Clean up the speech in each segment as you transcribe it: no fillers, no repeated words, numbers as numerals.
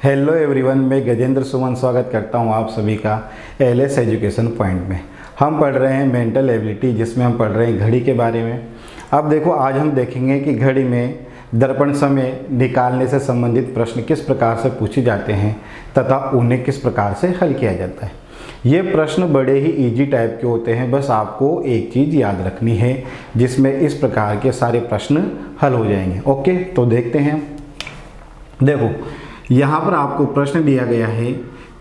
Hello everyone, मैं गजेंद्र सुमन स्वागत करता हूं आप सभी का एलएस एजुकेशन पॉइंट में। हम पढ़ रहे हैं मेंटल एबिलिटी, जिसमें हम पढ़ रहे हैं घड़ी के बारे में। अब देखो, आज हम देखेंगे कि घड़ी में दर्पण समय निकालने से संबंधित प्रश्न किस प्रकार से पूछे जाते हैं तथा उन्हें किस प्रकार से हल किया जाता है। ये प्रश्न बड़े ही इजी टाइप के होते हैं, बस आपको एक चीज़ याद रखनी है जिसमें इस प्रकार के सारे प्रश्न हल हो जाएंगे। ओके, तो देखते हैं। देखो, यहाँ पर आपको प्रश्न दिया गया है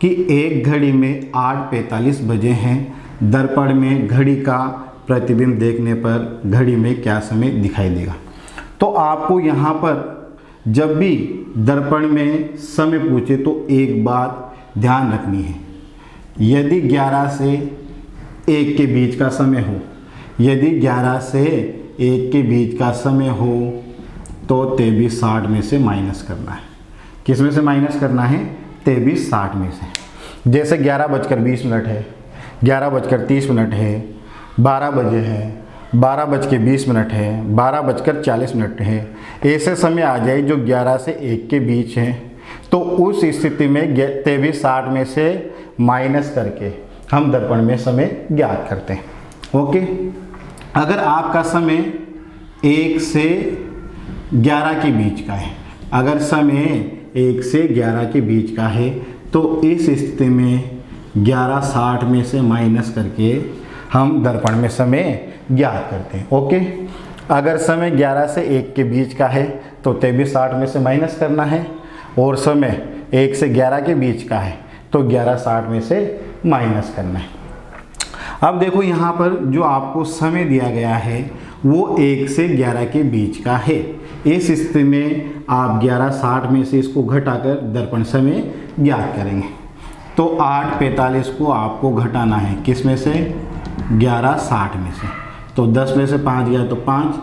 कि एक घड़ी में 8:45 बजे हैं। दर्पण में घड़ी का प्रतिबिंब देखने पर घड़ी में क्या समय दिखाई देगा। तो आपको यहाँ पर जब भी दर्पण में समय पूछे तो एक बात ध्यान रखनी है, यदि 11 से 1 के बीच का समय हो, यदि 11 से 1 के बीच का समय हो तो 23:60 में से माइनस करना है। किस में से माइनस करना है? 23:60 में से। जैसे 11:20 है, 11:30 है, 12 बजे है, 12:20 है, 12:40 है। ऐसे समय आ जाए जो 11 से 1 के बीच है, तो उस स्थिति में 23:60 में से माइनस करके हम दर्पण में समय ज्ञात करते हैं। ओके, अगर आपका समय 1 से 11 के बीच का है, अगर समय 1 से 11 के बीच का है, तो इस स्थिति में 11:60 में से माइनस करके हम दर्पण में समय ज्ञात करते हैं। ओके, अगर समय 11 से 1 के बीच का है तो 23:60 में से माइनस करना है, और समय 1 से 11 के बीच का है तो 11:60 में से माइनस करना है। अब देखो, यहाँ पर जो आपको समय दिया गया है वो 1 से 11 के बीच का है। इस स्थिति में आप 11:60 में से इसको घटाकर दर्पण समय ज्ञात करेंगे। तो 8:45 को आपको घटाना है, किस में से? 11:60 में से। तो 10 में से 5 गया तो 5,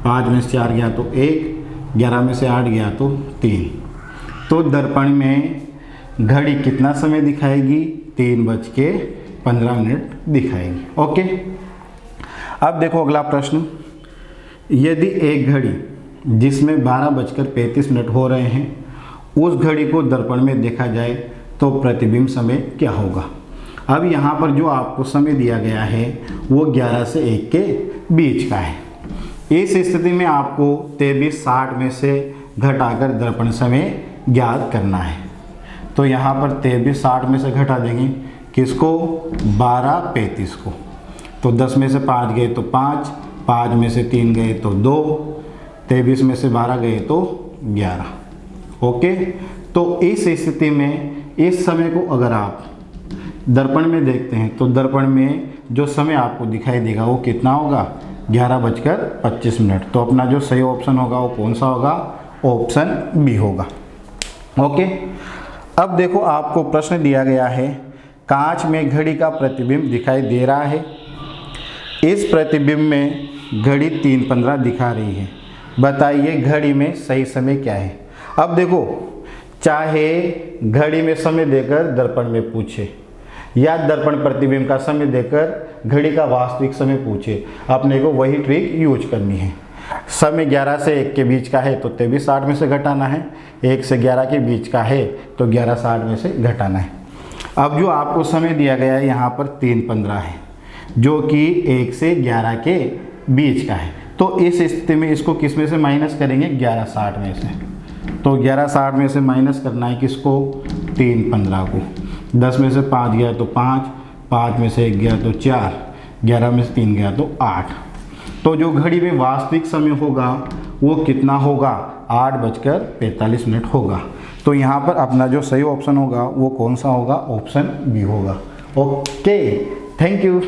5 में से 4 गया तो 1, 11 में से 8 गया तो 3। तो दर्पण में घड़ी कितना समय दिखाएगी? 3:15 दिखाएगी। ओके, अब देखो अगला प्रश्न। यदि एक घड़ी जिसमें 12:35 हो रहे हैं, उस घड़ी को दर्पण में देखा जाए तो प्रतिबिंब समय क्या होगा। अब यहाँ पर जो आपको समय दिया गया है वो 11 से 1 के बीच का है। इस स्थिति में आपको 23:60 में से घटाकर दर्पण समय ज्ञात करना है। तो यहाँ पर 23:60 में से घटा देंगे, किसको? 12:35 को। तो 10 में से 5 गए तो 5, 5 में से 3 गए तो 2, 23 में से 12 गए तो 11। ओके, तो इस स्थिति में इस समय को अगर आप दर्पण में देखते हैं तो दर्पण में जो समय आपको दिखाई देगा वो कितना होगा? 11:25। तो अपना जो सही ऑप्शन होगा वो कौन सा होगा? ऑप्शन बी होगा। ओके, अब देखो आपको प्रश्न दिया गया है, कांच में घड़ी का प्रतिबिंब दिखाई दे रहा है। इस प्रतिबिंब में घड़ी 3:15 दिखा रही है। बताइए घड़ी में सही समय क्या है। अब देखो, चाहे घड़ी में समय देकर दर्पण में पूछे या दर्पण प्रतिबिंब का समय देकर घड़ी का वास्तविक समय पूछे, अपने को वही ट्रिक यूज करनी है। समय 11 से 1 के बीच का है तो 23:60 में से घटाना है, 1 से 11 के बीच का है तो 11:60 में से घटाना है। अब जो आपको समय दिया गया है यहाँ पर 3:15 है, जो कि 1 से 11 के बीच का है। तो इस स्थिति में इसको किस में से माइनस करेंगे? 11:60 में से। तो 11:60 में से माइनस करना है किसको? 3:15 को। 10 में से 5 गया तो 5, 5 में से 1 गया तो 4, 11 में से 3 गया तो 8। तो जो घड़ी में वास्तविक समय होगा वो कितना होगा? 8:45 होगा। तो यहाँ पर अपना जो सही ऑप्शन होगा वो कौन सा होगा? ऑप्शन बी होगा। Okay, thank you.